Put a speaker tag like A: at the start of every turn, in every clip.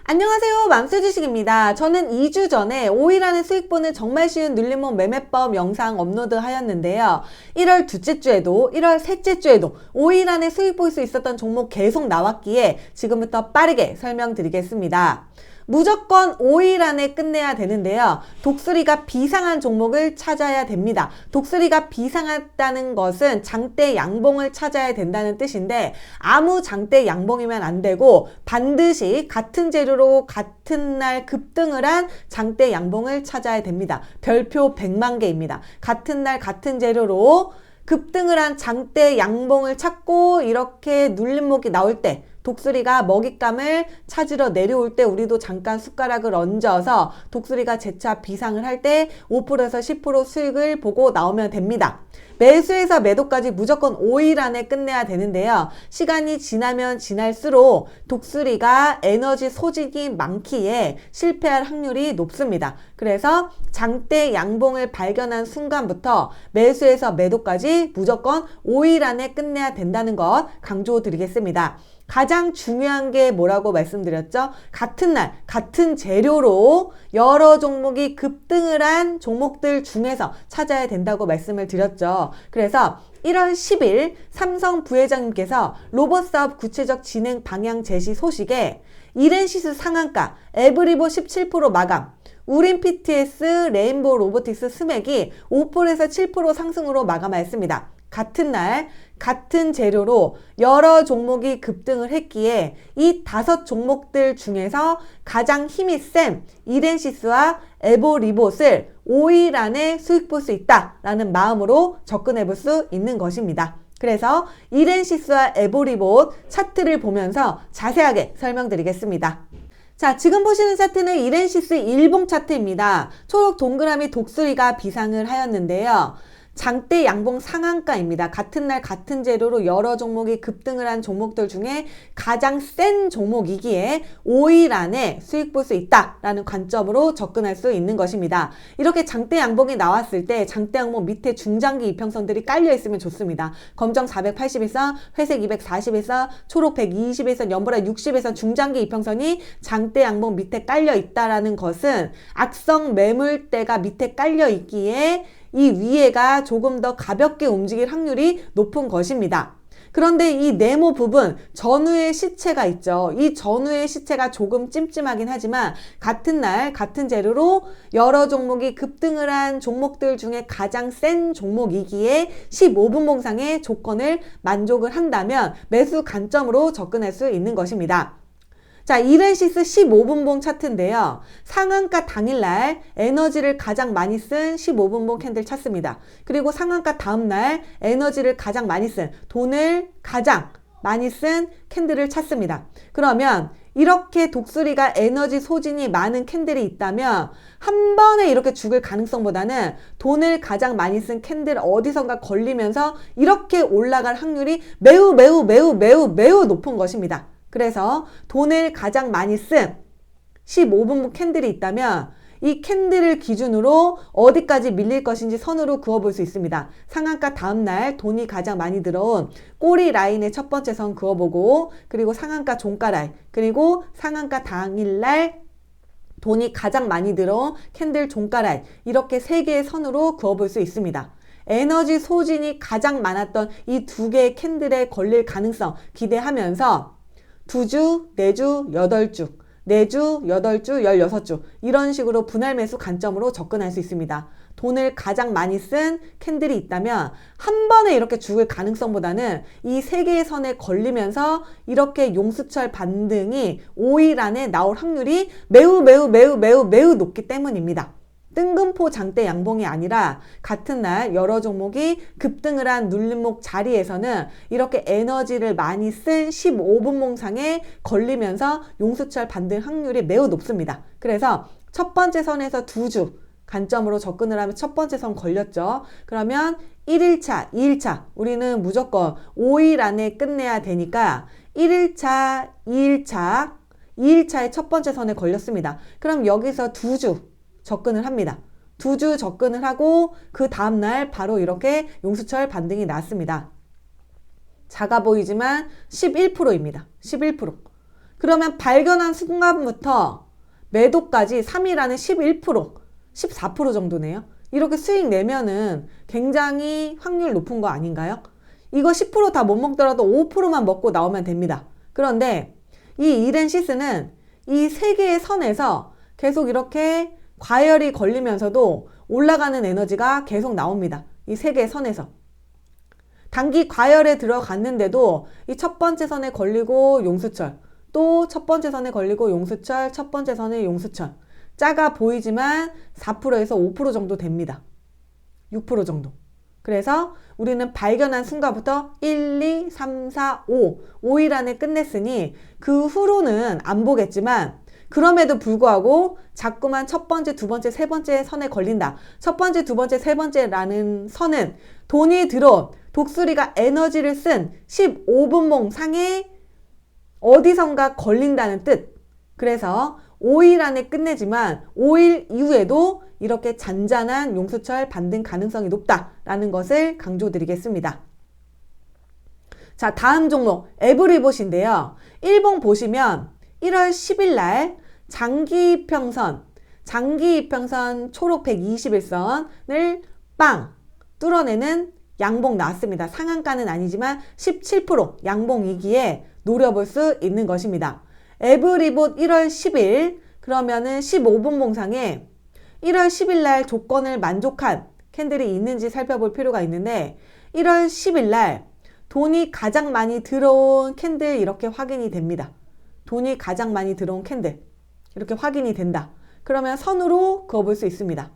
A: 안녕하세요. 맘스주식입니다. 저는 2주 전에 5일 안에 수익 보는 정말 쉬운 눌림목 매매법 영상 업로드 하였는데요. 1월 둘째 주에도 1월 셋째 주에도 5일 안에 수익 볼 수 있었던 종목 계속 나왔기에 지금부터 빠르게 설명드리겠습니다. 무조건 5일 안에 끝내야 되는데요. 독수리가 비상한 종목을 찾아야 됩니다. 독수리가 비상하다는 것은 장대 양봉을 찾아야 된다는 뜻인데 아무 장대 양봉이면 안 되고 반드시 같은 재료로 같은 날 급등을 한 장대 양봉을 찾아야 됩니다. 별표 100만 개입니다. 같은 날 같은 재료로 급등을 한 장대 양봉을 찾고 이렇게 눌림목이 나올 때 독수리가 먹잇감을 찾으러 내려올 때 우리도 잠깐 숟가락을 얹어서 독수리가 재차 비상을 할 때 5%에서 10% 수익을 보고 나오면 됩니다. 매수에서 매도까지 무조건 5일 안에 끝내야 되는데요. 시간이 지나면 지날수록 독수리가 에너지 소진이 많기에 실패할 확률이 높습니다. 그래서 장대 양봉을 발견한 순간부터 매수에서 매도까지 무조건 5일 안에 끝내야 된다는 것 강조드리겠습니다. 가장 중요한 게 뭐라고 말씀드렸죠? 같은 날, 같은 재료로 여러 종목이 급등을 한 종목들 중에서 찾아야 된다고 말씀을 드렸죠. 그래서 1월 10일 삼성 부회장님께서 로봇 사업 구체적 진행 방향 제시 소식에 이렌시스 상한가, 에브리보 17% 마감, 우린 PTS, 레인보우 로보틱스 스맥이 5%에서 7% 상승으로 마감하였습니다. 같은 날 같은 재료로 여러 종목이 급등을 했기에 이 5 종목들 중에서 가장 힘이 센 이렌시스와 에보리봇을 5일 안에 수익 볼 수 있다라는 마음으로 접근해 볼 수 있는 것입니다. 그래서 이렌시스와 에보리봇 차트를 보면서 자세하게 설명드리겠습니다. 자, 지금 보시는 차트는 이렌시스 일봉 차트입니다. 초록 동그라미 독수리가 비상을 하였는데요. 장대 양봉 상한가입니다. 같은 날 같은 재료로 여러 종목이 급등을 한 종목들 중에 가장 센 종목이기에 5일 안에 수익 볼 수 있다라는 관점으로 접근할 수 있는 것입니다. 이렇게 장대 양봉이 나왔을 때 장대 양봉 밑에 중장기 이평선들이 깔려 있으면 좋습니다. 검정 480일선, 회색 240일선, 초록 120일선, 연보라 60일선 중장기 이평선이 장대 양봉 밑에 깔려 있다라는 것은 악성 매물대가 밑에 깔려 있기에 이 위에가 조금 더 가볍게 움직일 확률이 높은 것입니다. 그런데 이 네모 부분 전후의 시체가 있죠. 이 전후의 시체가 조금 찜찜하긴 하지만 같은 날 같은 재료로 여러 종목이 급등을 한 종목들 중에 가장 센 종목이기에 15분 봉상의 조건을 만족을 한다면 매수 관점으로 접근할 수 있는 것입니다. 자, 이렌시스 15분봉 차트인데요. 상한가 당일날 에너지를 가장 많이 쓴 15분봉 캔들 찾습니다. 그리고 상한가 다음날 에너지를 가장 많이 쓴, 돈을 가장 많이 쓴 캔들을 찾습니다. 그러면 이렇게 독수리가 에너지 소진이 많은 캔들이 있다면 한 번에 이렇게 죽을 가능성보다는 돈을 가장 많이 쓴 캔들 어디선가 걸리면서 이렇게 올라갈 확률이 매우 높은 것입니다. 그래서 돈을 가장 많이 쓴 15분봉 캔들이 있다면 이 캔들을 기준으로 어디까지 밀릴 것인지 선으로 그어볼 수 있습니다. 상한가 다음날 돈이 가장 많이 들어온 꼬리 라인의 첫 번째 선 그어보고 그리고 상한가 종가 라인 그리고 상한가 당일날 돈이 가장 많이 들어온 캔들 종가 라인 이렇게 3개의 선으로 그어볼 수 있습니다. 에너지 소진이 가장 많았던 이 2개의 캔들에 걸릴 가능성 기대하면서 2주, 4주, 8주, 4주, 8주, 16주 이런 식으로 분할 매수 관점으로 접근할 수 있습니다. 돈을 가장 많이 쓴 캔들이 있다면 한 번에 이렇게 죽을 가능성보다는 이 3개의 선에 걸리면서 이렇게 용수철 반등이 5일 안에 나올 확률이 매우 높기 때문입니다. 뜬금포 장대 양봉이 아니라 같은 날 여러 종목이 급등을 한 눌림목 자리에서는 이렇게 에너지를 많이 쓴 15분 봉상에 걸리면서 용수철 반등 확률이 매우 높습니다. 그래서 첫 번째 선에서 2주 관점으로 접근을 하면 첫 번째 선 걸렸죠. 그러면 1일차, 2일차 우리는 무조건 5일 안에 끝내야 되니까 1일차, 2일차, 2일차의 첫 번째 선에 걸렸습니다. 그럼 여기서 2주 접근을 합니다. 2주 접근을 하고 그 다음날 바로 이렇게 용수철 반등이 났습니다. 작아 보이지만 11%입니다. 11%. 그러면 발견한 순간부터 매도까지 3일안에 11%, 14% 정도네요. 이렇게 수익 내면은 굉장히 확률 높은 거 아닌가요? 이거 10% 다 못 먹더라도 5%만 먹고 나오면 됩니다. 그런데 이 이렌시스는 이 세 개의 선에서 계속 이렇게 과열이 걸리면서도 올라가는 에너지가 계속 나옵니다. 이 세 개의 선에서. 단기 과열에 들어갔는데도 이 첫 번째 선에 걸리고 용수철, 또 첫 번째 선에 걸리고 용수철, 첫 번째 선에 용수철. 작아 보이지만 4%에서 5% 정도 됩니다. 6% 정도. 그래서 우리는 발견한 순간부터 1, 2, 3, 4, 5일 안에 끝냈으니 그 후로는 안 보겠지만 그럼에도 불구하고 자꾸만 첫 번째, 두 번째, 세 번째 선에 걸린다. 첫 번째, 두 번째, 세 번째라는 선은 돈이 들어온 독수리가 에너지를 쓴 15분봉 상에 어디선가 걸린다는 뜻. 그래서 5일 안에 끝내지만 5일 이후에도 이렇게 잔잔한 용수철 반등 가능성이 높다라는 것을 강조드리겠습니다. 자, 다음 종목 에브리봇인데요. 일봉 보시면 1월 10일 날 장기 이평선 초록 121선을 빵 뚫어내는 양봉 나왔습니다. 상한가는 아니지만 17% 양봉이기에 노려볼 수 있는 것입니다. 에브리봇 1월 10일 그러면은 15분 봉상에 1월 10일 날 조건을 만족한 캔들이 있는지 살펴볼 필요가 있는데 1월 10일 날 돈이 가장 많이 들어온 캔들 이렇게 확인이 됩니다. 돈이 가장 많이 들어온 캔들 이렇게 확인이 된다. 그러면 선으로 그어볼 수 있습니다.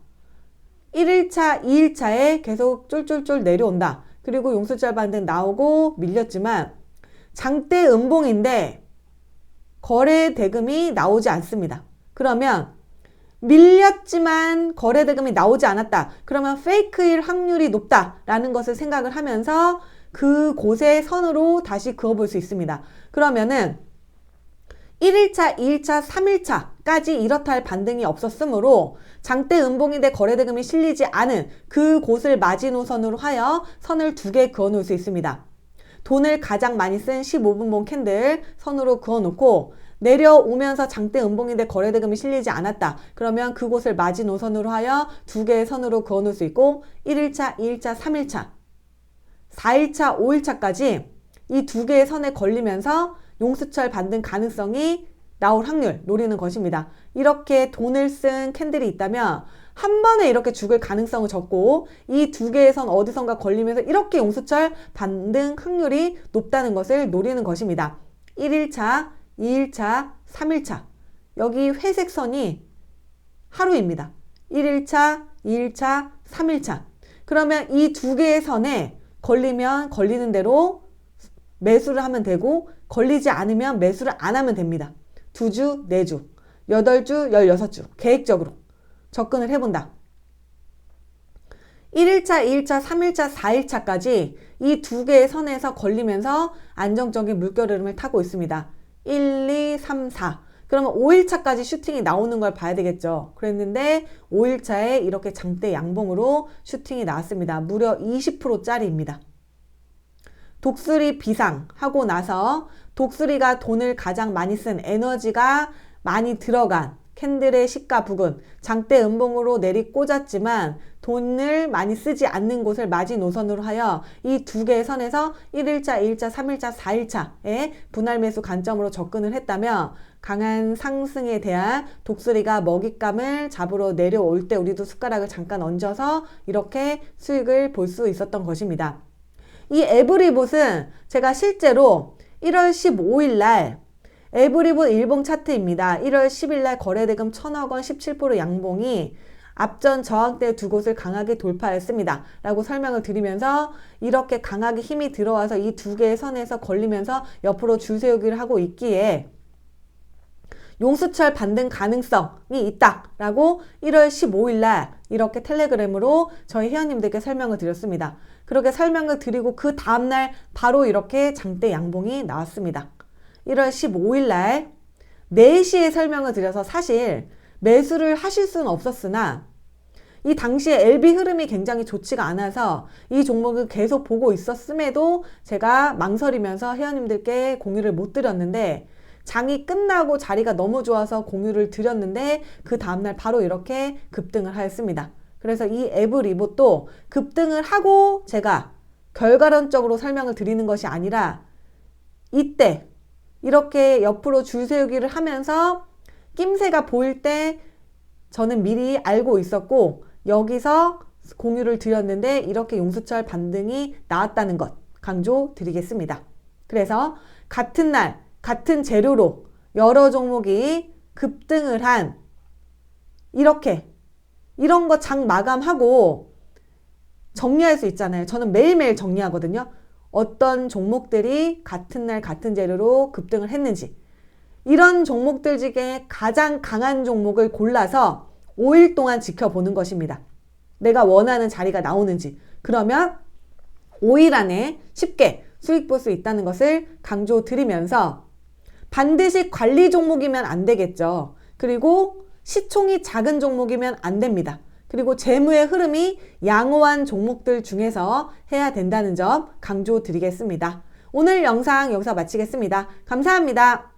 A: 1일차, 2일차에 계속 쫄쫄쫄 내려온다. 그리고 용수철 반등 나오고 밀렸지만 장대 음봉인데 거래 대금이 나오지 않습니다. 그러면 밀렸지만 거래 대금이 나오지 않았다. 그러면 페이크일 확률이 높다라는 것을 생각을 하면서 그곳의 선으로 다시 그어볼 수 있습니다. 그러면은 1일차, 2일차, 3일차까지 이렇다 할 반등이 없었으므로 장대 음봉인데 거래대금이 실리지 않은 그곳을 마지노선으로 하여 선을 2개 그어놓을 수 있습니다. 돈을 가장 많이 쓴 15분봉 캔들 선으로 그어놓고 내려오면서 장대 음봉인데 거래대금이 실리지 않았다. 그러면 그곳을 마지노선으로 하여 2개의 선으로 그어놓을 수 있고 1일차, 2일차, 3일차, 4일차, 5일차까지 이 2개의 선에 걸리면서 용수철 반등 가능성이 나올 확률 노리는 것입니다. 이렇게 돈을 쓴 캔들이 있다면 한 번에 이렇게 죽을 가능성은 적고 이 2개의 선 어디선가 걸리면서 이렇게 용수철 반등 확률이 높다는 것을 노리는 것입니다. 1일차, 2일차, 3일차 여기 회색 선이 하루입니다. 1일차, 2일차, 3일차 그러면 이 2개의 선에 걸리면 걸리는 대로 매수를 하면 되고 걸리지 않으면 매수를 안 하면 됩니다. 2주, 4주, 8주, 16주 계획적으로 접근을 해본다. 1일차, 2일차, 3일차, 4일차까지 이 2개의 선에서 걸리면서 안정적인 물결 흐름을 타고 있습니다. 1, 2, 3, 4 그러면 5일차까지 슈팅이 나오는 걸 봐야 되겠죠. 그랬는데 5일차에 이렇게 장대 양봉으로 슈팅이 나왔습니다. 무려 20%짜리입니다. 독수리 비상 하고 나서 독수리가 돈을 가장 많이 쓴 에너지가 많이 들어간 캔들의 시가 부근 장대 음봉으로 내리 꽂았지만 돈을 많이 쓰지 않는 곳을 마지노선으로 하여 이 2개의 선에서 1일차, 2일차, 3일차, 4일차에 분할 매수 관점으로 접근을 했다면 강한 상승에 대한 독수리가 먹잇감을 잡으러 내려올 때 우리도 숟가락을 잠깐 얹어서 이렇게 수익을 볼 수 있었던 것입니다. 이 에브리봇은 제가 실제로 1월 15일 날 에브리봇 일봉 차트입니다. 1월 10일 날 거래대금 1,000억 원 17% 양봉이 앞전 저항대 2곳을 강하게 돌파했습니다. 라고 설명을 드리면서 이렇게 강하게 힘이 들어와서 이 2개의 선에서 걸리면서 옆으로 줄 세우기를 하고 있기에 용수철 반등 가능성이 있다라고 1월 15일 날 이렇게 텔레그램으로 저희 회원님들께 설명을 드렸습니다. 그렇게 설명을 드리고 그 다음날 바로 이렇게 장대 양봉이 나왔습니다. 1월 15일 날 4시에 설명을 드려서 사실 매수를 하실 수는 없었으나 이 당시에 LB 흐름이 굉장히 좋지가 않아서 이 종목을 계속 보고 있었음에도 제가 망설이면서 회원님들께 공유를 못 드렸는데 장이 끝나고 자리가 너무 좋아서 공유를 드렸는데 그 다음날 바로 이렇게 급등을 하였습니다. 그래서 이 에브리봇도 급등을 하고 제가 결과론적으로 설명을 드리는 것이 아니라 이때 이렇게 옆으로 줄 세우기를 하면서 낌새가 보일 때 저는 미리 알고 있었고 여기서 공유를 드렸는데 이렇게 용수철 반등이 나왔다는 것 강조드리겠습니다. 그래서 같은 날 같은 재료로 여러 종목이 급등을 한 이런 거 장 마감하고 정리할 수 있잖아요. 저는 매일매일 정리하거든요. 어떤 종목들이 같은 날 같은 재료로 급등을 했는지 이런 종목들 중에 가장 강한 종목을 골라서 5일 동안 지켜보는 것입니다. 내가 원하는 자리가 나오는지 그러면 5일 안에 쉽게 수익 볼 수 있다는 것을 강조드리면서 반드시 관리 종목이면 안 되겠죠. 그리고 시총이 작은 종목이면 안 됩니다. 그리고 재무의 흐름이 양호한 종목들 중에서 해야 된다는 점 강조드리겠습니다. 오늘 영상 여기서 마치겠습니다. 감사합니다.